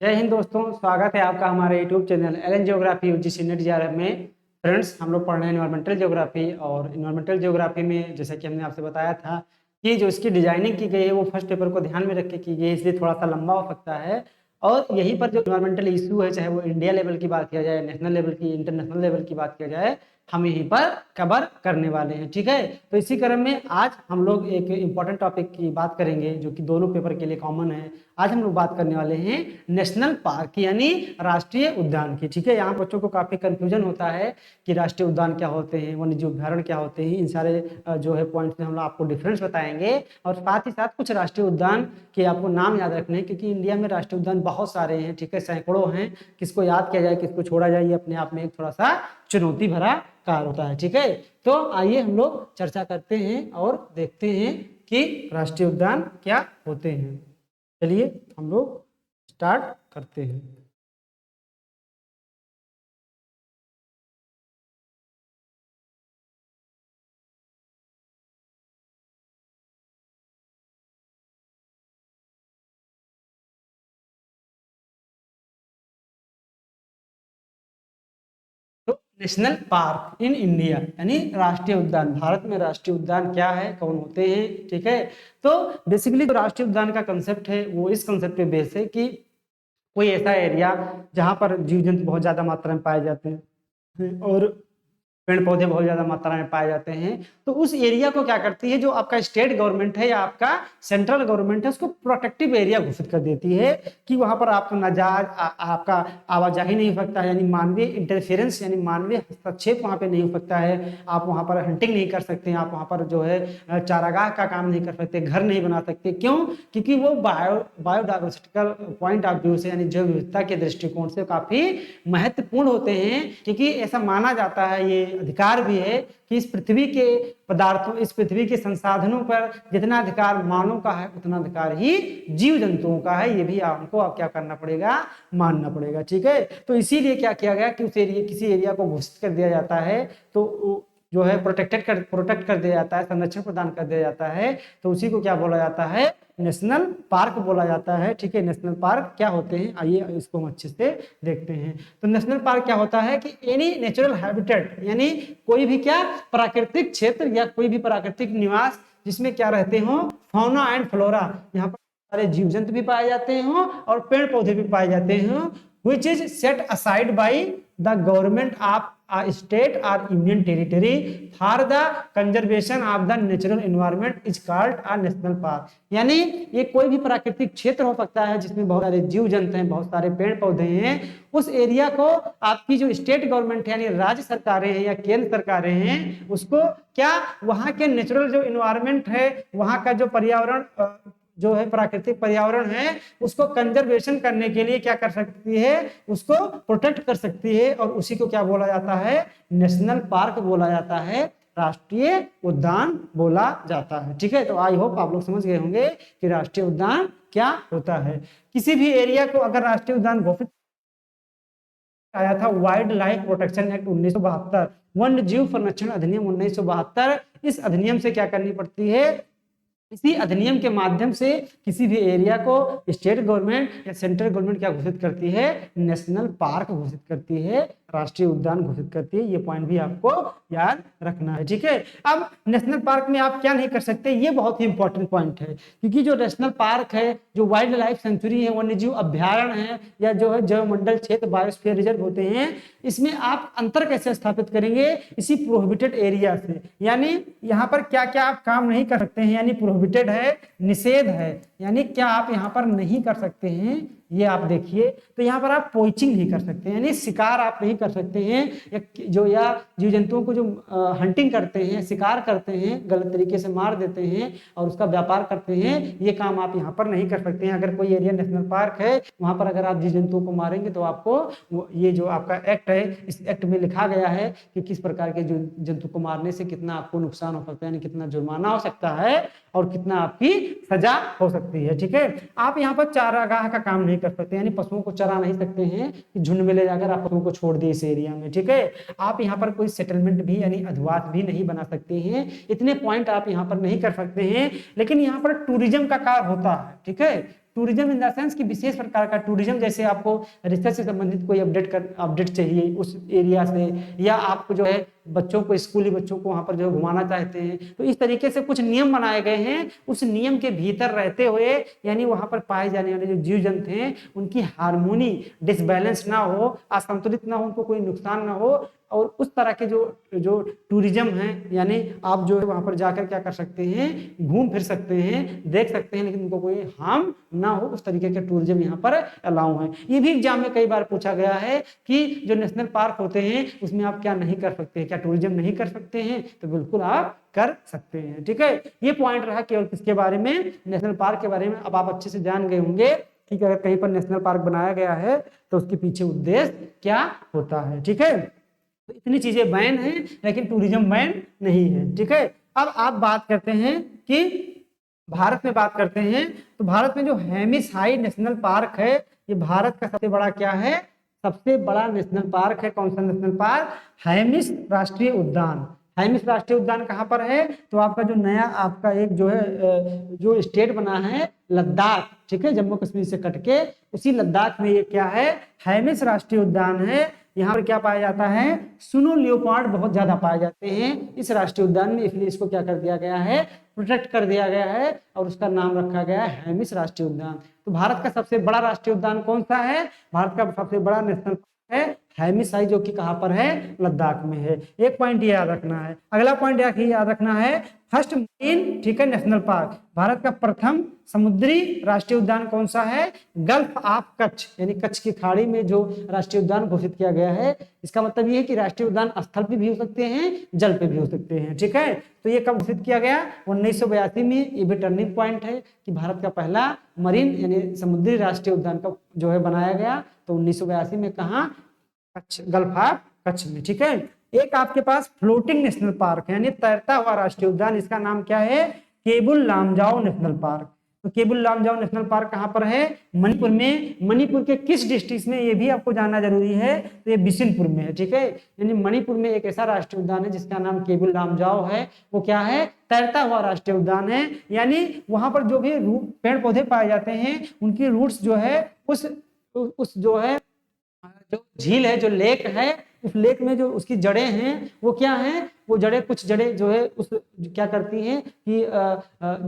जय हिंद दोस्तों, स्वागत है आपका हमारे YouTube channel Allen geography UGC NET JRF में। फ्रेंड्स, हम लोग पढ़ रहे हैं इन्वायरमेंटल ज्योग्राफी। और इन्वायरमेंटल ज्योग्राफी में जैसा कि हमने आपसे बताया था कि जो इसकी डिजाइनिंग की गई है वो फर्स्ट पेपर को ध्यान में रख के की गई है, इसलिए थोड़ा सा लंबा हो सकता है। और यहीं पर जो इन्वायरमेंटल इशू है, चाहे वो इंडिया लेवल की बात किया जाए, नेशनल लेवल की, इंटरनेशनल लेवल की बात किया जाए, हम यहीं पर कवर करने वाले हैं। ठीक है, तो इसी क्रम में आज हम लोग एक इम्पॉर्टेंट टॉपिक की बात करेंगे जो कि दोनों पेपर के लिए कॉमन है। आज हम लोग बात करने वाले हैं नेशनल पार्क यानी राष्ट्रीय उद्यान की। ठीक है, यहाँ बच्चों को काफी कंफ्यूजन होता है कि राष्ट्रीय उद्यान क्या होते हैं, वन्यजीव अभ्यारण्य क्या होते हैं। इन सारे जो है पॉइंट्स में हम लोग आपको डिफरेंस बताएंगे और साथ ही साथ कुछ राष्ट्रीय उद्यान के आपको नाम याद रखने हैं, क्योंकि इंडिया में राष्ट्रीय उद्यान बहुत सारे हैं। ठीक है, सैकड़ों हैं। किसको याद किया जाए, किसको छोड़ा जाए, ये अपने आप में एक थोड़ा सा चुनौती भरा कार्य होता है। ठीक है, तो आइए हम लोग चर्चा करते हैं और देखते हैं कि राष्ट्रीय उद्यान क्या होते हैं। चलिए हम लोग स्टार्ट करते हैं। तो नेशनल पार्क इन इंडिया यानी राष्ट्रीय उद्यान, भारत में राष्ट्रीय उद्यान क्या है, कौन होते हैं। ठीक है, तो बेसिकली जो राष्ट्रीय उद्यान का कंसेप्ट है वो इस कंसेप्ट पे बेस है कि कोई ऐसा एरिया जहां पर जीव जंतु बहुत ज्यादा मात्रा में पाए जाते हैं और पेड़ पौधे बहुत ज्यादा मात्रा में पाए जाते हैं। तो उस एरिया को क्या करती है, जो आपका स्टेट गवर्नमेंट है या आपका सेंट्रल गवर्नमेंट है, उसको प्रोटेक्टिव एरिया घोषित कर देती है कि वहां पर आपका नाजायज आपका आवाजाही नहीं हो सकता है, यानी मानवीय इंटरफेरेंस यानी मानवीय हस्तक्षेप वहां पे नहीं हो सकता है। आप वहां पर हंटिंग नहीं कर सकते हैं, आप वहां पर जो है चारागाह का काम नहीं कर सकते, घर नहीं बना सकते। क्यों? क्योंकि वो बायोडाइवर्सिटिकल पॉइंट ऑफ व्यू से यानी जैव विविधता के दृष्टिकोण से काफी महत्वपूर्ण होते हैं। क्योंकि ऐसा माना जाता है, ये अधिकार भी है कि इस पृथ्वी के पदार्थों, इस पृथ्वी के संसाधनों पर जितना अधिकार मानव का है उतना अधिकार ही जीव जंतुओं का है। ये भी आपको क्या करना पड़ेगा, मानना पड़ेगा। ठीक है, तो इसीलिए क्या किया गया कि उस एरिया, किसी एरिया को घोषित कर दिया जाता है तो जो है प्रोटेक्ट कर दिया जाता है, संरक्षण प्रदान कर दिया जाता है। तो उसी को क्या बोला जाता है, नेशनल पार्क बोला जाता है। ठीक है, नेशनल पार्क क्या होते हैं, आइए इसको हम अच्छे से देखते हैं। तो नेशनल पार्क क्या होता है कि एनी नेचुरल हैबिटेट यानी कोई भी क्या प्राकृतिक क्षेत्र या कोई भी प्राकृतिक निवास जिसमें क्या रहते हो, फौना एंड फ्लोरा, यहाँ पर सारे जीव जंतु भी पाए जाते हो और पेड़ पौधे भी पाए जाते हो, which is set aside by the government of a state or union territory for the conservation of the natural environment is called a national park। यानी ये कोई भी प्राकृतिक क्षेत्र हो सकता है जिसमें बहुत सारे जीव जंतु हैं, बहुत सारे पेड़ पौधे हैं। उस एरिया को आपकी जो स्टेट गवर्नमेंट है यानी राज्य सरकारें हैं या केंद्र सरकारें हैं, उसको क्या वहां के नेचुरल जो इन्वायरमेंट है, वहां का जो पर्यावरण जो है प्राकृतिक पर्यावरण है, उसको कंजर्वेशन करने के लिए क्या कर सकती है, उसको प्रोटेक्ट कर सकती है। और उसी को क्या बोला जाता है, नेशनल पार्क बोला जाता है, राष्ट्रीय उद्यान बोला जाता है। ठीक है, तो आई होप आप लोग समझ गए होंगे कि राष्ट्रीय उद्यान क्या होता है। किसी भी एरिया को अगर राष्ट्रीय उद्यान घोषित आया था वाइल्ड लाइफ प्रोटेक्शन एक्ट 1972, वन्य जीव संरक्षण अधिनियम 1972। इस अधिनियम से क्या करनी पड़ती है, इसी अधिनियम के माध्यम से किसी भी एरिया को स्टेट गवर्नमेंट या सेंट्रल गवर्नमेंट क्या घोषित करती है, नेशनल पार्क घोषित करती है, राष्ट्रीय उद्यान घोषित करती है। ये पॉइंट भी आपको याद रखना है। ठीक है, अब नेशनल पार्क में आप क्या नहीं कर सकते, ये बहुत ही इंपॉर्टेंट पॉइंट है। क्योंकि जो नेशनल पार्क है, जो वाइल्ड लाइफ सेंचुरी है, वन्यजीव अभ्यारण्य है या जो है जैव मंडल क्षेत्र बायोस्फीयर रिजर्व होते हैं, इसमें आप अंतर कैसे स्थापित करेंगे, इसी प्रोहिबिटेड एरिया से। यानी यहाँ पर क्या क्या आप काम नहीं कर सकते हैं, यानी प्रोहिबिटेड है, निषेध है, यानी क्या आप यहाँ पर नहीं कर सकते हैं, ये आप देखिए। तो यहाँ पर आप पोइचिंग नहीं कर सकते, यानी शिकार आप नहीं कर सकते हैं, या जीव जंतुओं को जो हंटिंग करते हैं, शिकार करते हैं, गलत तरीके से मार देते हैं और उसका व्यापार करते हैं, ये काम आप यहाँ पर नहीं कर सकते हैं। अगर कोई एरिया नेशनल पार्क है, वहां पर अगर आप जीव जंतुओं को मारेंगे तो आपको ये जो आपका एक्ट है, इस एक्ट में लिखा गया है कि किस प्रकार के जंतु को मारने से कितना आपको नुकसान हो सकता है, यानी कितना जुर्माना हो सकता है और कितना आपकी सजा हो सकती है। ठीक है, आप यहाँ पर चारागाह का काम नहीं कर सकते, यानी पशुओं को चरा नहीं सकते हैं कि झुंड में ले जाकर आप पशुओं को छोड़ दिए इस एरिया में। ठीक है, आप यहाँ पर कोई सेटलमेंट भी यानी अधिवास भी नहीं बना सकते हैं। इतने पॉइंट आप यहाँ पर नहीं कर सकते हैं। लेकिन यहाँ पर टूरिज्म का कार्य होता है। ठीक है, टूरिज्म इन द सेंस कि विशेष प्रकार का टूरिज्म, जैसे आपको रिसर्च से संबंधित कोई अपडेट चाहिए उस एरिया से, या आपको जो है बच्चों को, स्कूली बच्चों को वहां पर जो घुमाना चाहते हैं, तो इस तरीके से कुछ नियम बनाए गए हैं। उस नियम के भीतर रहते हुए, यानी वहां पर पाए जाने वाले जो जीव जंतु हैं उनकी हार्मोनी डिसबैलेंस ना हो, असंतुलित ना हो, उनको कोई नुकसान ना हो, और उस तरह के जो टूरिज्म है, यानी आप जो है वहां पर जाकर क्या कर सकते हैं, घूम फिर सकते हैं, देख सकते हैं, लेकिन उनको कोई हार्म ना हो, उस तरीके के टूरिज्म यहाँ पर अलाउ है। ये भी एग्जाम में कई बार पूछा गया है कि जो नेशनल पार्क होते हैं उसमें आप क्या नहीं कर सकते, क्या टूरिज्म नहीं कर सकते हैं, तो बिल्कुल आप कर सकते हैं। ठीक है, ये पॉइंट रहा केवल किसके बारे में, नेशनल पार्क के बारे में। अब आप अच्छे से जान गए होंगे कि अगर कहीं पर नेशनल पार्क बनाया गया है तो उसके पीछे उद्देश्य क्या होता है। ठीक है, तो इतनी चीजें बैन हैं, लेकिन टूरिज्म बैन नहीं है। ठीक है, अब आप बात करते हैं कि भारत में बात करते हैं, तो भारत में जो हेमिस हाई नेशनल पार्क है, ये भारत का सबसे बड़ा क्या है, सबसे बड़ा नेशनल पार्क है। कौन सा नेशनल पार्क, हेमिस राष्ट्रीय उद्यान। हेमिस राष्ट्रीय उद्यान कहाँ पर है, तो आपका जो नया आपका एक जो है जो स्टेट बना है लद्दाख, ठीक है, जम्मू कश्मीर से कटके उसी लद्दाख में ये क्या है, हेमिस राष्ट्रीय उद्यान है। यहाँ पर क्या पाया जाता है, सुनो लियोपार्ड बहुत ज्यादा पाए जाते हैं इस राष्ट्रीय उद्यान में, इसलिए इसको क्या कर दिया गया है, प्रोटेक्ट कर दिया गया है, और उसका नाम रखा गया है हेमिस राष्ट्रीय उद्यान। तो भारत का सबसे बड़ा राष्ट्रीय उद्यान कौन सा है, भारत का सबसे बड़ा नेशनल पार्क है हेमिस हाई, जो कि कहां पर है, लद्दाख में है। एक पॉइंट ये याद रखना है। अगला पॉइंट याद रखना है, फर्स्ट मरीन, ठीक है, नेशनल पार्क, भारत का प्रथम समुद्री राष्ट्रीय उद्यान कौन सा है, गल्फ ऑफ कच्छ, यानी कच्छ की खाड़ी में जो राष्ट्रीय उद्यान घोषित किया गया है। इसका मतलब ये है कि राष्ट्रीय उद्यान स्थल पे भी हो सकते हैं, जल पे भी हो सकते हैं। ठीक है, तो ये कब घोषित किया गया, 1982 में। ये भी टर्निंग पॉइंट है कि भारत का पहला मरीन यानी समुद्री राष्ट्रीय उद्यान का जो है बनाया गया, तो 1982 में कहा, कच्छ, गल्फ ऑफ कच्छ में। ठीक है, एक आपके पास फ्लोटिंग नेशनल पार्क है, यानी तैरता हुआ राष्ट्रीय उद्यान, इसका नाम क्या है, केबुल लामजाओ नेशनल पार्क। तो केबुल लामजाओ नेशनल पार्क कहां पर है, मणिपुर में। मणिपुर के किस डिस्ट्रिक्ट में, ये भी आपको जानना जरूरी है, तो ये बिशुनपुर में है। ठीक है, यानी मणिपुर में एक ऐसा राष्ट्रीय उद्यान है जिसका नाम केबुल लामजाओ है। वो क्या है, तैरता हुआ राष्ट्रीय उद्यान है, यानी वहां पर जो भी पेड़ पौधे पाए जाते हैं उनकी रूट्स जो है उस जो है जो झील है, जो लेक है, उस लेक में जो उसकी जड़ें हैं वो क्या हैं, वो जड़ें, कुछ जड़ें जो है उस क्या करती हैं कि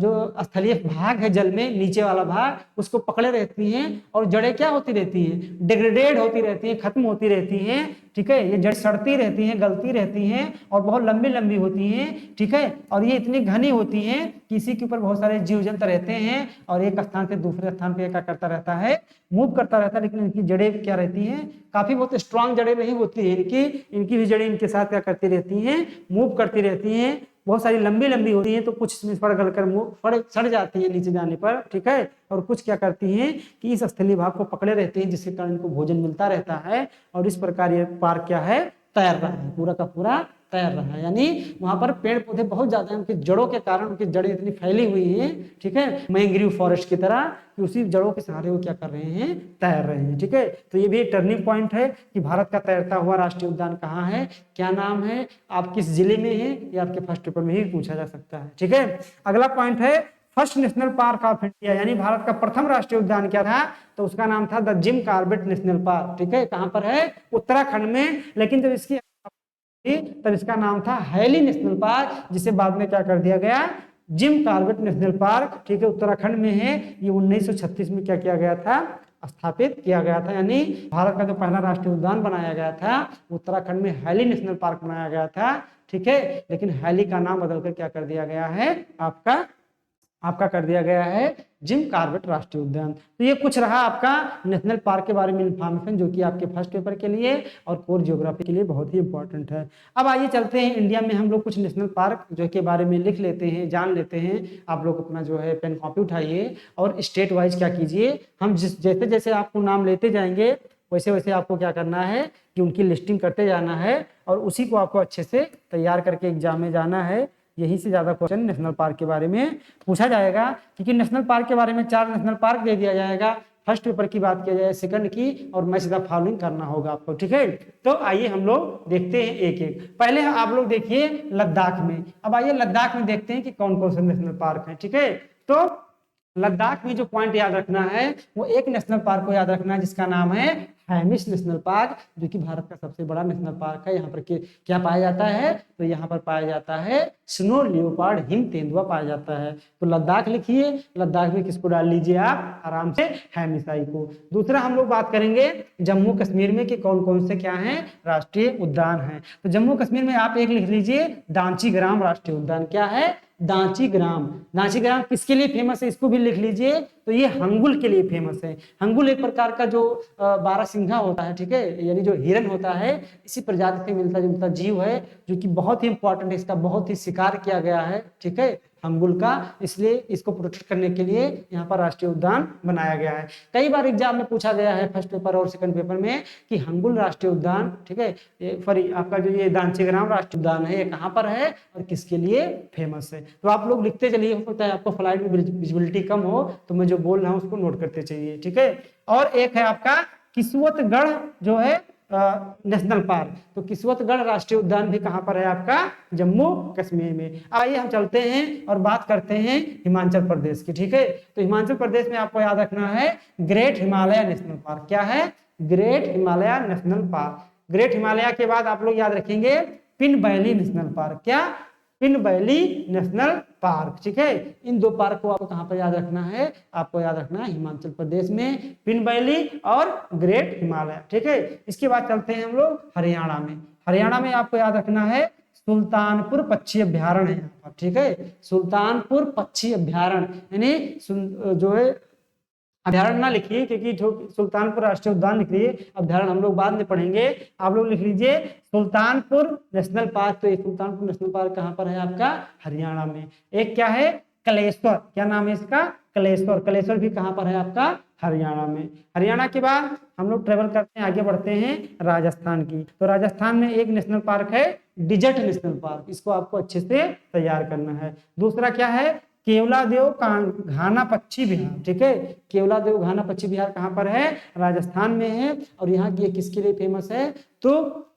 जो स्थलीय भाग है जल में, नीचे वाला भाग, उसको पकड़े रहती हैं, और जड़ें क्या होती रहती हैं, डिग्रेडेड होती रहती हैं, खत्म होती रहती हैं। ठीक है, ये जड़ सड़ती रहती हैं, गलती रहती हैं, और बहुत लंबी लंबी होती हैं। ठीक है, और ये इतनी घनी होती हैं कि इसी के ऊपर बहुत सारे जीव जंतु रहते हैं, और एक स्थान से दूसरे स्थान पे क्या करता रहता है, मूव करता रहता है। लेकिन इनकी जड़ें क्या रहती हैं, काफी बहुत स्ट्रांग जड़ें नहीं होती है इनकी भी जड़ें इनके साथ क्या करती रहती हैं, मूव करती रहती हैं, बहुत सारी लंबी लंबी होती हैं, तो कुछ इसमें फड़ गल कर सड़ जाती हैं नीचे जाने पर। ठीक है, और कुछ क्या करती हैं कि इस स्थलीय भाग को पकड़े रहते हैं, जिसके कारण इनको भोजन मिलता रहता है, और इस प्रकार ये पार्क क्या है, तैर रहा है, पूरा का पूरा तैर रहा है। यानी वहां पर पेड़ पौधे बहुत ज्यादा हैं, उनकी जड़ों के कारण उनकी जड़ें इतनी फैली हुई हैं, ठीक है, मैंग्रीव फॉरेस्ट की तरह, कि उसी जड़ों के सहारे वो क्या कर रहे हैं, तैर रहे हैं। ठीक है, तो ये भी एक टर्निंग पॉइंट है कि भारत का तैरता हुआ राष्ट्रीय उद्यान कहाँ है, क्या नाम है, आप किस जिले में है, ये आपके फर्स्ट पेपर में ही पूछा जा सकता है। ठीक है, अगला पॉइंट है first national park of India, यानी भारत का प्रथम राष्ट्रीय उद्यान क्या था, तो उसका नाम था the Jim Corbett national park. ठीक है, कहां पर है, उत्तराखंड में। लेकिन जब इसकी तब इसका नाम था हैली नेशनल पार्क, जिसे बाद में क्या कर दिया गया, जिम कॉर्बेट नेशनल पार्क। ठीक है, उत्तराखंड में है। ये 1936 में क्या किया गया था, स्थापित किया गया था। यानी भारत का जो पहला राष्ट्रीय उद्यान बनाया गया था उत्तराखंड में हैली नेशनल पार्क बनाया गया था। ठीक है, लेकिन हैली का नाम बदलकर क्या कर दिया गया है, आपका कर दिया गया है जिम कॉर्बेट राष्ट्रीय उद्यान। तो ये कुछ रहा आपका नेशनल पार्क के बारे में इंफॉर्मेशन, जो कि आपके फर्स्ट पेपर के लिए और कोर ज्योग्राफी के लिए बहुत ही इंपॉर्टेंट है। अब आइए चलते हैं इंडिया में हम लोग कुछ नेशनल पार्क जो के बारे में लिख लेते हैं, जान लेते हैं। आप लोग अपना जो है पेन कॉपी उठाइए और स्टेट वाइज क्या कीजिए, हम जैसे जैसे आपको नाम लेते जाएंगे वैसे वैसे आपको क्या करना है कि उनकी लिस्टिंग करते जाना है, और उसी को आपको अच्छे से तैयार करके एग्जाम में जाना है। यही से ज्यादा क्वेश्चन नेशनल पार्क के बारे में पूछा जाएगा, क्योंकि नेशनल पार्क के बारे में 4 नेशनल पार्क दे दिया जाएगा। फर्स्ट पेपर की बात किया जाए, सेकंड की, और मैच द फॉलोइंग करना होगा आपको। ठीक है, तो आइए हम लोग देखते हैं एक एक। पहले आप लोग देखिए लद्दाख में। अब आइए लद्दाख में देखते हैं कि कौन कौन से नेशनल पार्क हैं। ठीक है, तो लद्दाख में जो पॉइंट याद रखना है वो एक नेशनल पार्क को याद रखना है जिसका नाम है हैमिश नेशनल पार्क, जो कि भारत का सबसे बड़ा नेशनल पार्क है। यहाँ पर क्या पाया जाता है, तो यहाँ पर पाया जाता है स्नो लियोपार्ड, हिम तेंदुआ पाया जाता है। तो लद्दाख लिखिए, लद्दाख में किसको डाल लीजिए आप आराम से, हैमिसाई को। दूसरा हम लोग बात करेंगे जम्मू कश्मीर में कि कौन कौन से क्या हैं राष्ट्रीय उद्यान हैं। तो जम्मू कश्मीर में आप एक लिख लीजिए दांची ग्राम राष्ट्रीय उद्यान। क्या है, दांची ग्राम। दांची ग्राम किसके लिए फेमस है, इसको भी लिख लीजिए। तो ये हंगुल के लिए फेमस है। हंगुल एक प्रकार का जो बारहसिंघा होता है, ठीक है, यानी जो हिरन होता है, इसी प्रजाति से मिलता जुलता जीव है, जो कि बहुत ही इंपॉर्टेंट है, इसका बहुत ही शिकार किया गया है, ठीक है, हंगुल का। इसलिए इसको प्रोटेक्ट करने के लिए यहाँ पर राष्ट्रीय उद्यान बनाया गया है। कई बार एग्जाम में पूछा गया है फर्स्ट पेपर और सेकंड पेपर में कि हंगुल राष्ट्रीय उद्यान, ठीक है, सॉरी आपका जो ये दांचीग्राम राष्ट्रीय उद्यान है ये कहाँ पर है और किसके लिए फेमस है। तो आप लोग लिखते चलिए, हो सकता है आपको फ्लाइट में विजिबिलिटी कम हो तो मैं जो बोल रहा हूँ उसको नोट करते चलिए, ठीक है। और एक है आपका किस्वतगढ़ जो है नेशनल पार्क। तो किस्वतगढ़ राष्ट्रीय उद्यान भी कहां पर है आपका, जम्मू कश्मीर में। आइए हम चलते हैं और बात करते हैं हिमाचल प्रदेश की, ठीक है। तो हिमाचल प्रदेश में आपको याद रखना है ग्रेट हिमालय नेशनल पार्क। क्या है, great Himalaya national park. Great Himalaya के बाद आप लोग याद रखेंगे पिन वैली नेशनल पार्क। क्या, पिन वैली नेशनल पार्क, ठीक है। इन दो पार्क को आपको कहां पर याद रखना है, आपको याद रखना है हिमाचल प्रदेश में, पिन वैली और ग्रेट हिमालय, ठीक है। इसके बाद चलते हैं हम लोग हरियाणा में। हरियाणा में आपको याद रखना है सुल्तानपुर पक्षी अभ्यारण्य है यहाँ पर, ठीक है, सुल्तानपुर पक्षी अभ्यारण्य, यानी जो है अभ्यारण्य ना लिखिए क्योंकि जो सुल्तानपुर राष्ट्रीय उद्यान लिख लीजिए, अभ्यारण्य हम लोग बाद में पढ़ेंगे। आप लोग लिख लीजिए सुल्तानपुर नेशनल पार्क। तो ये सुल्तानपुर नेशनल पार्क कहाँ पर है आपका, हरियाणा में। एक क्या है, कलेश्वर, क्या नाम है इसका, कलेश्वर। कलेश्वर भी कहाँ पर है आपका, हरियाणा में। हरियाणा के बाद हम लोग ट्रेवल करते हैं, आगे बढ़ते हैं राजस्थान की। तो राजस्थान में एक नेशनल पार्क है डिजर्ट नेशनल पार्क, इसको आपको अच्छे से तैयार करना है। दूसरा क्या है, केवलादेव घाना पक्षी विहार, ठीक है। केवलादेव घाना पक्षी विहार कहाँ पर है, राजस्थान में है। और यहाँ की किसके लिए फेमस है, तो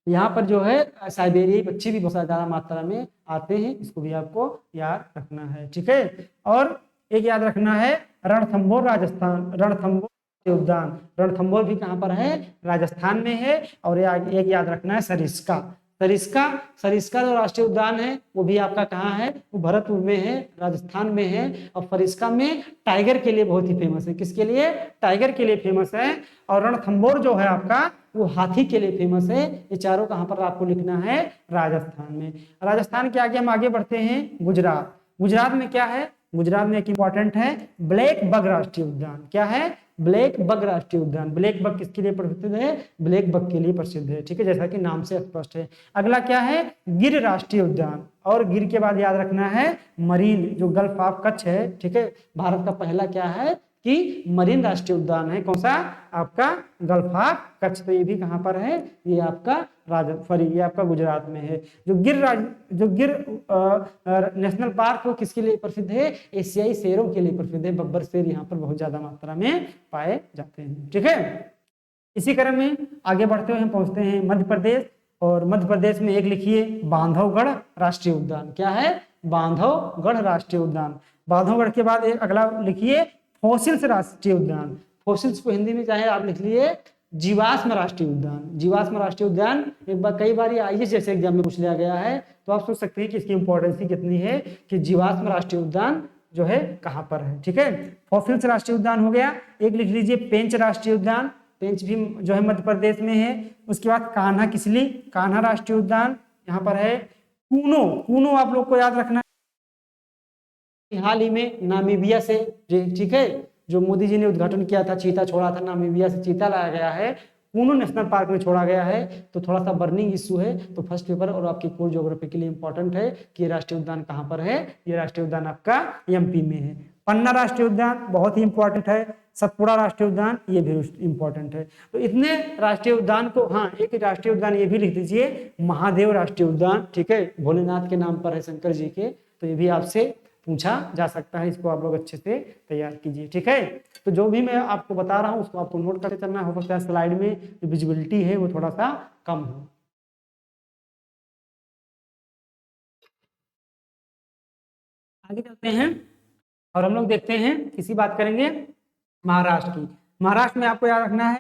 यहाँ पर जो है साइबेरियाई पक्षी भी बहुत ज्यादा मात्रा में आते हैं, इसको भी आपको याद रखना है, ठीक है। और एक याद रखना है रणथंभौर राजस्थान, रणथंभौर उद्यान। रणथंभौर भी कहाँ पर है, राजस्थान में है। और एक याद रखना है सरिस्का। सरिस्का, सरिस्का जो राष्ट्रीय उद्यान है वो भी आपका कहाँ है, वो भरतपुर में है, राजस्थान में है। और सरिस्का में टाइगर के लिए बहुत ही फेमस है, किसके लिए, टाइगर के लिए फेमस है। और रणथंभौर जो है आपका वो हाथी के लिए फेमस है। ये चारों कहाँ पर आपको लिखना है, राजस्थान में। राजस्थान के आगे हम आगे बढ़ते हैं गुजरात। गुजरात में क्या है, गुजरात में एक इंपॉर्टेंट है ब्लैक बग राष्ट्रीय उद्यान। क्या है, ब्लैक बग राष्ट्रीय उद्यान। ब्लैक बग किसके लिए प्रसिद्ध है, ब्लैक बग के लिए प्रसिद्ध है, ठीक है, जैसा कि नाम से स्पष्ट है। अगला क्या है, गिर राष्ट्रीय उद्यान। और गिर के बाद याद रखना है मरीन, जो गल्फ ऑफ कच्छ है, ठीक है। भारत का पहला क्या है कि मरीन राष्ट्रीय उद्यान है, कौन सा, आपका गल्फ ऑफ कच्छ। तो ये भी कहाँ पर है, ये आपका ये आपका गुजरात में है। जो गिर नेशनल पार्क वो किसके लिए प्रसिद्ध है, एशियाई शेरों के लिए प्रसिद्ध है। बब्बर शेर यहाँ पर बहुत ज्यादा मात्रा में पाए जाते हैं, ठीक है। इसी क्रम में आगे बढ़ते हुए हम पहुंचते हैं मध्य प्रदेश। और मध्य प्रदेश में एक लिखिए बांधवगढ़ राष्ट्रीय उद्यान। क्या है, बांधवगढ़ राष्ट्रीय उद्यान। बांधवगढ़ के बाद एक अगला लिखिए फॉसिल्स राष्ट्रीय उद्यान। फॉसिल्स को हिंदी में चाहे आप लिख लिए जीवाश्म राष्ट्रीय उद्यान। जीवाश्म राष्ट्रीय उद्यान एक बार कई बार आईएएस जैसे एग्जाम में पूछ लिया गया है, तो आप सोच सकते हैं कि इसकी इंपॉर्टेंस कितनी है कि जीवाश्म राष्ट्रीय उद्यान जो है कहां पर है, ठीक है। फॉसिल्स राष्ट्रीय उद्यान हो गया। एक लिख लीजिए पेंच राष्ट्रीय उद्यान। पेंच भी जो है मध्य प्रदेश में है। उसके बाद कान्हा किसली, कान्हा राष्ट्रीय उद्यान यहाँ पर है। कूनो, कूनो आप लोग को याद रखना है, हाल ही में नामीबिया से, ठीक है, जो मोदी जी ने उद्घाटन किया था, चीता छोड़ा था, नामीबिया से चीता लाया गया है, कूनो नेशनल पार्क में छोड़ा गया है। तो थोड़ा सा बर्निंग इशू है, तो फर्स्ट पेपर और आपकी कोर ज्योग्राफी के लिए इंपॉर्टेंट है कि ये राष्ट्रीय उद्यान कहाँ पर है। ये राष्ट्रीय उद्यान आपका एमपी में है। पन्ना राष्ट्रीय उद्यान बहुत ही इंपॉर्टेंट है। सतपुड़ा राष्ट्रीय उद्यान ये भी इंपॉर्टेंट है। तो इतने राष्ट्रीय उद्यान को, हाँ एक राष्ट्रीय उद्यान ये भी लिख दीजिए महादेव राष्ट्रीय उद्यान, ठीक है, भोलेनाथ के नाम पर है, शंकर जी के। तो ये भी आपसे पूछा जा सकता है, इसको आप लोग अच्छे से तैयार कीजिए, ठीक है। तो जो भी मैं आपको बता रहा हूँ उसको आपको नोट करके चलना। हो सकता है स्लाइड में जो विजिबिलिटी है वो थोड़ा सा कम हो। आगे चलते हैं और हम लोग देखते हैं इसी बात करेंगे महाराष्ट्र की। महाराष्ट्र में आपको याद रखना है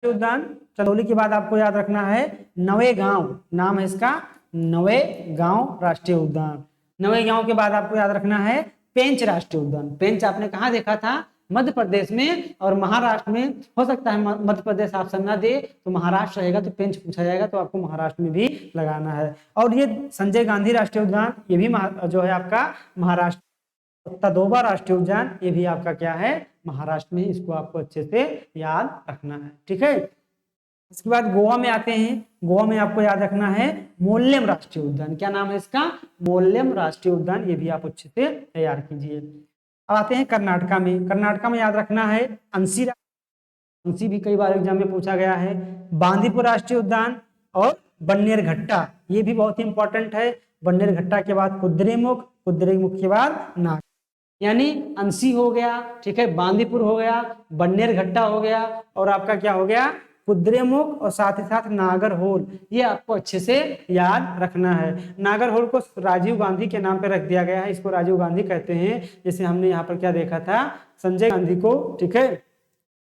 उद्यान, चंदौली के बाद आपको याद रखना है नवेगांव, नाम है इसका नवेगांव राष्ट्रीय उद्यान। नवेगांव के बाद आपको याद रखना है पेंच राष्ट्रीय उद्यान। पेंच आपने कहाँ देखा था? मध्य प्रदेश में और महाराष्ट्र में। हो सकता है मध्य प्रदेश ऑप्शन ना दे तो महाराष्ट्र रहेगा तो पेंच पूछा जाएगा, तो आपको महाराष्ट्र में भी लगाना है। और ये संजय गांधी राष्ट्रीय उद्यान, ये भी जो है आपका महाराष्ट्र। तदोबा राष्ट्रीय उद्यान, ये भी आपका क्या है? महाराष्ट्र में। इसको आपको अच्छे से याद रखना है, ठीक है। इसके बाद गोवा में आते हैं। गोवा में आपको याद रखना है मोल्लेम राष्ट्रीय उद्यान। क्या नाम है इसका? मोल्लेम राष्ट्रीय उद्यान। ये भी आप अच्छे से तैयार कीजिए। अब आते हैं कर्नाटका में। कर्नाटका में याद रखना है अंसी। अंसी भी कई बार एग्जाम में पूछा गया है। बांदीपुर राष्ट्रीय उद्यान और बन्नेरघट्टा, ये भी बहुत ही इंपॉर्टेंट है। बन्नेरघट्टा के बाद कुद्रेमुख, कुद्रेमुख के बाद नाग, यानी अंसी हो गया, ठीक है, बांदीपुर हो गया, बन्नेरघट्टा हो गया और आपका क्या हो गया? कुद्रेमुख और साथ ही साथ नागरहोल। ये आपको अच्छे से याद रखना है। नागरहोल को राजीव गांधी के नाम पे रख दिया गया है, इसको राजीव गांधी कहते हैं। जैसे हमने यहाँ पर क्या देखा था? संजय गांधी को, ठीक है,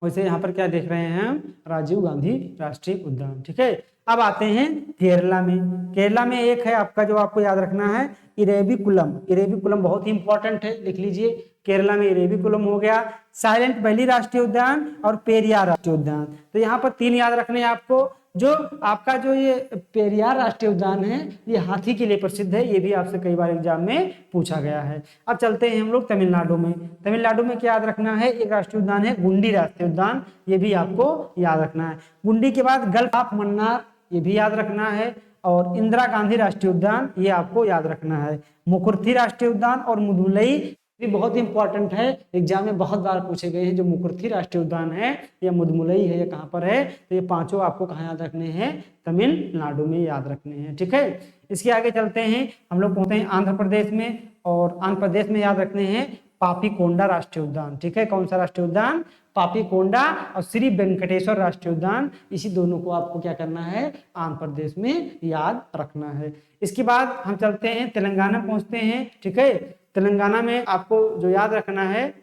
वैसे यहाँ पर क्या देख रहे हैं हम? राजीव गांधी राष्ट्रीय उद्यान, ठीक है। अब आते हैं केरला में। केरला में एक है आपका जो आपको याद रखना है इरेविकुलम। इरेविकुलम बहुत ही इंपॉर्टेंट है, लिख लीजिए। केरला में इरेविकुलम हो गया, साइलेंट वैली राष्ट्रीय उद्यान और पेरियार राष्ट्रीय उद्यान। तो यहाँ पर 3 याद रखने हैं आपको। जो आपका जो ये पेरियार राष्ट्रीय उद्यान है, ये हाथी के लिए प्रसिद्ध है। ये भी आपसे कई बार एग्जाम में पूछा गया है। अब चलते हैं हम लोग तमिलनाडु में। तमिलनाडु में क्या याद रखना है? एक राष्ट्रीय उद्यान है गुंडी राष्ट्रीय उद्यान, ये भी आपको याद रखना है। गुंडी के बाद गल्फ ऑफ मन्नार, ये भी याद रखना है। और इंदिरा गांधी राष्ट्रीय उद्यान, ये आपको याद रखना है। मुकुर्थी राष्ट्रीय उद्यान और मुदुलई भी बहुत इंपॉर्टेंट है, एग्जाम में बहुत बार पूछे गए हैं। जो मुकुर्थी राष्ट्रीय उद्यान है या मुदमुलई है, ये कहाँ पर है? तो ये पांचों आपको कहाँ याद रखने हैं? तमिलनाडु में याद रखने हैं, ठीक है। इसके आगे चलते हैं, हम लोग पहुंचते हैं आंध्र प्रदेश में। और आंध्र प्रदेश में याद रखने हैं पापीकोंडा राष्ट्रीय उद्यान, ठीक है। कौन सा राष्ट्रीय उद्यान? पापीकोंडा और श्री वेंकटेश्वर राष्ट्रीय उद्यान। इसी दोनों को आपको क्या करना है? आंध्र प्रदेश में याद रखना है। इसके बाद हम चलते हैं तेलंगाना पहुंचते हैं, ठीक है। तेलंगाना में आपको जो याद रखना है,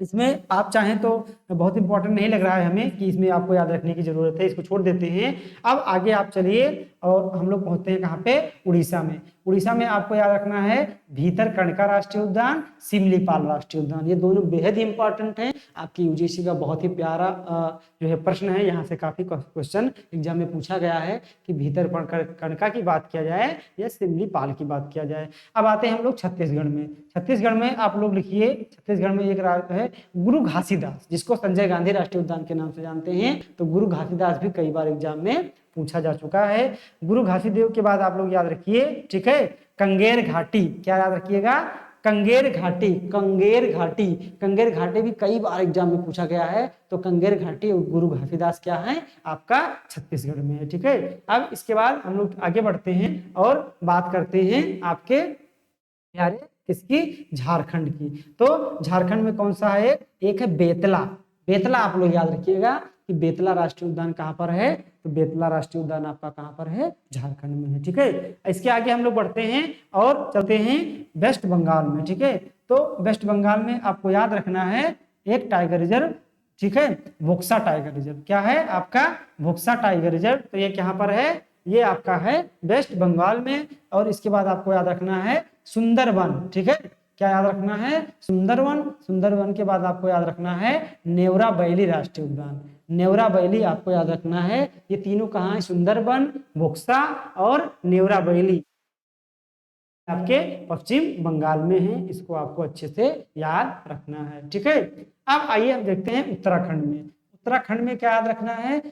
इसमें आप चाहें तो बहुत इंपॉर्टेंट नहीं लग रहा है हमें कि इसमें आपको याद रखने की जरूरत है, इसको छोड़ देते हैं। अब आगे आप चलिए और हम लोग पहुंचते हैं कहाँ पे? उड़ीसा में। उड़ीसा में आपको याद रखना है भीतरकनिका राष्ट्रीय उद्यान, सिमलीपाल राष्ट्रीय उद्यान। ये दोनों बेहद ही इंपॉर्टेंट हैं। आपकी यूजीसी का बहुत ही प्यारा जो है प्रश्न है, यहाँ से काफी क्वेश्चन एग्जाम में पूछा गया है कि भीतरकनिका की बात किया जाए या सिमलीपाल की बात किया जाए। अब आते हैं हम लोग छत्तीसगढ़ में। छत्तीसगढ़ में आप लोग लिखिए, छत्तीसगढ़ में एक है गुरु घासीदास, जिसको संजय गांधी राष्ट्रीय उद्यान के नाम से जानते हैं। तो गुरु घासीदास भी कई बार एग्जाम में पूछा जा चुका है। गुरु घासीदेव के बाद आप लोग याद रखिए, ठीक है, कंगेर घाटी। क्या याद रखिएगा? कंगेर घाटी, कंगेर घाटी। कंगेर घाटी भी कई बार एग्जाम में पूछा गया है। तो कंगेर घाटी और गुरु घासीदास क्या है? आपका छत्तीसगढ़ में है, ठीक है। अब इसके बाद हम लोग आगे बढ़ते हैं और बात करते हैं आपके प्यारे किसकी? झारखंड की। तो झारखंड में कौन सा है? एक है बेतला। बेतला आप लोग याद रखिएगा कि बेतला राष्ट्रीय उद्यान कहाँ पर है? तो बेतला राष्ट्रीय उद्यान आपका कहाँ पर है? झारखंड में है, ठीक है। इसके आगे हम लोग बढ़ते हैं और चलते हैं वेस्ट बंगाल में, ठीक है। तो वेस्ट बंगाल में आपको याद रखना है एक टाइगर रिजर्व, ठीक है, वोक्सा टाइगर रिजर्व। क्या है आपका? वोक्सा टाइगर रिजर्व। तो ये कहाँ पर है? ये आपका है वेस्ट बंगाल में। और इसके बाद आपको याद रखना है सुंदरवन, ठीक है। क्या याद रखना है? सुंदरवन। सुंदरवन के बाद आपको याद रखना है नेवरा बैली राष्ट्रीय उद्यान। नेवरा बैली आपको याद रखना है। ये तीनों कहाँ है? सुंदरवन, बोक्सा और नेवरा बैली आपके पश्चिम बंगाल में है। इसको आपको अच्छे से याद रखना है, ठीक है। अब आइए हम देखते हैं उत्तराखंड में। उत्तराखंड में क्या याद रखना है?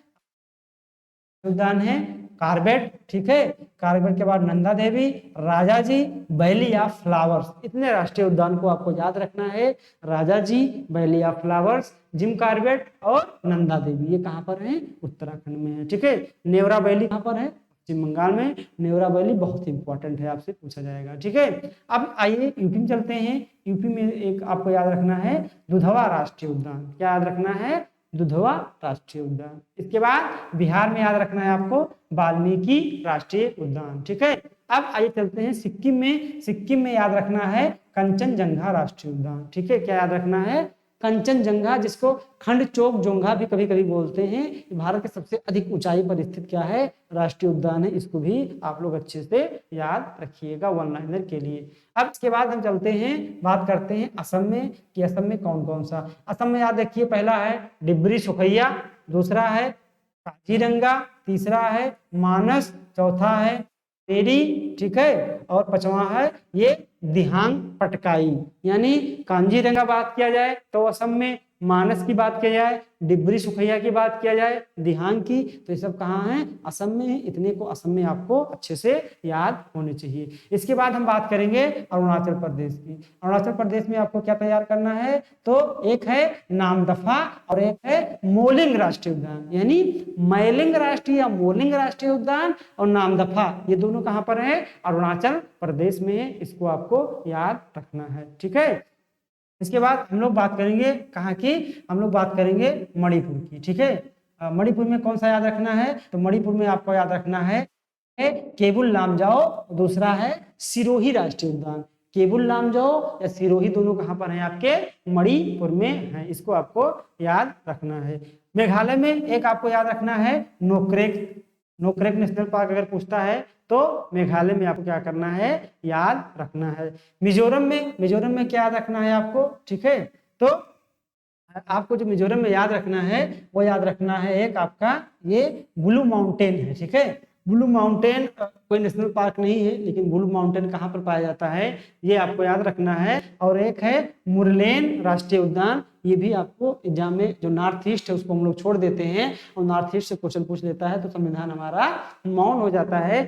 उद्यान है कार्बेट, ठीक है। कार्बेट के बाद Nanda Devi, Rajaji, valley of flowers. इतने राष्ट्रीय उद्यान को आपको याद रखना है। Rajaji, valley of flowers, Jim Corbett और नंदा देवी। ये कहाँ पर है? उत्तराखंड में है, ठीक है। नेवरा वैली कहाँ पर है? पश्चिम बंगाल में। नेवरा वैली बहुत इंपॉर्टेंट है, आपसे पूछा जाएगा, ठीक है। अब आइए यूपी में चलते हैं। यूपी में एक आपको याद रखना है दुधवा राष्ट्रीय उद्यान। क्या याद रखना है? दुधवा राष्ट्रीय उद्यान। इसके बाद बिहार में याद रखना है आपको वाल्मीकि राष्ट्रीय उद्यान, ठीक है। अब आइए चलते हैं सिक्किम में। सिक्किम में याद रखना है कंचनजंगा राष्ट्रीय उद्यान, ठीक है। क्या याद रखना है? कंचनजंगा, जिसको खंडचोक-जोंगा भी कभी कभी बोलते हैं। भारत के सबसे अधिक ऊंचाई पर स्थित क्या है? राष्ट्रीय उद्यान है। इसको भी आप लोग अच्छे से याद रखिएगा वन लाइनर के लिए। अब इसके बाद हम चलते हैं, बात करते हैं असम में कि असम में कौन कौन सा। असम में याद रखिए, पहला है डिब्री सुखैया, दूसरा है काजीरंगा, तीसरा है मानस, चौथा है मेरी, ठीक है, और पांचवा है ये दिहांग पटकाई। यानी कांजीरंगा बात किया जाए तो असम में, मानस की बात किया जाए, डिब्री सुखैया की बात किया जाए, दिहांग की, तो ये सब कहाँ हैं? असम में। इतने को असम में आपको अच्छे से याद होने चाहिए। इसके बाद हम बात करेंगे अरुणाचल प्रदेश की। अरुणाचल प्रदेश में आपको क्या तैयार करना है? तो एक है नामदफा और एक है मोलिंग राष्ट्रीय उद्यान। यानी मैलिंग राष्ट्रीय या मोलिंग राष्ट्रीय उद्यान और नामदफा, ये दोनों कहाँ पर है? अरुणाचल प्रदेश में है। इसको आपको याद रखना है, ठीक है। इसके बाद हम लोग बात करेंगे कहाँ की? हम लोग बात करेंगे मणिपुर की, ठीक है। मणिपुर में कौन सा याद रखना है? तो मणिपुर में आपको याद रखना है केबुल लामजाओ, दूसरा है सिरोही राष्ट्रीय उद्यान। केबुल लामजाओ या सिरोही दोनों कहाँ पर हैं? आपके मणिपुर में है। इसको आपको याद रखना है। मेघालय में एक आपको याद रखना है नोक्रेक। नोक्रेक नेशनल पार्क अगर पूछता है तो मेघालय में आपको क्या करना है? याद रखना है। मिजोरम में क्या याद रखना है आपको? ठीक है, तो आपको जो मिजोरम में याद रखना है वो याद रखना है एक आपका ये ब्लू माउंटेन है, ठीक है। ब्लू माउंटेन कोई नेशनल पार्क नहीं है, लेकिन ब्लू माउंटेन कहाँ पर पाया जाता है ये आपको याद रखना है। और एक है मुरलेन राष्ट्रीय उद्यान। ये भी आपको एग्जाम में, जो नॉर्थ ईस्ट है उसको हम लोग छोड़ देते हैं और नॉर्थ ईस्ट से क्वेश्चन पूछ लेता है तो संविधान हमारा मौन हो जाता है।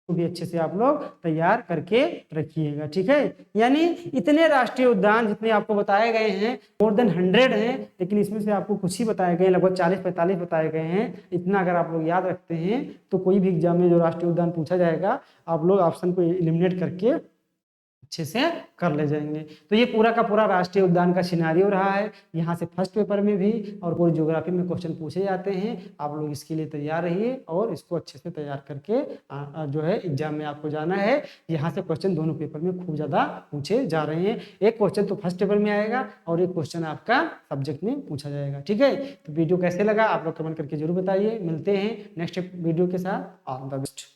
तो भी अच्छे से आप लोग तैयार करके रखिएगा, ठीक है। यानी इतने राष्ट्रीय उद्यान जितने आपको बताए गए हैं, मोर देन 100 हैं, लेकिन इसमें से आपको कुछ ही बताए गए, लगभग 40-45 बताए गए हैं। इतना अगर आप लोग याद रखते हैं तो कोई भी एग्जाम में जो राष्ट्रीय उद्यान पूछा जाएगा आप लोग ऑप्शन को एलिमिनेट करके अच्छे से कर ले जाएंगे। तो ये पूरा का पूरा राष्ट्रीय उद्यान का सिनारियो रहा है। यहाँ से फर्स्ट पेपर में भी और पूरी ज्योग्राफी में क्वेश्चन पूछे जाते हैं। आप लोग इसके लिए तैयार रहिए और इसको अच्छे से तैयार करके जो है एग्जाम में आपको जाना है। यहाँ से क्वेश्चन दोनों पेपर में खूब ज़्यादा पूछे जा रहे हैं। एक क्वेश्चन तो फर्स्ट पेपर में आएगा और एक क्वेश्चन आपका सब्जेक्ट में पूछा जाएगा, ठीक है। तो वीडियो कैसे लगा आप लोग कमेंट करके जरूर बताइए। मिलते हैं नेक्स्ट वीडियो के साथ। All the best.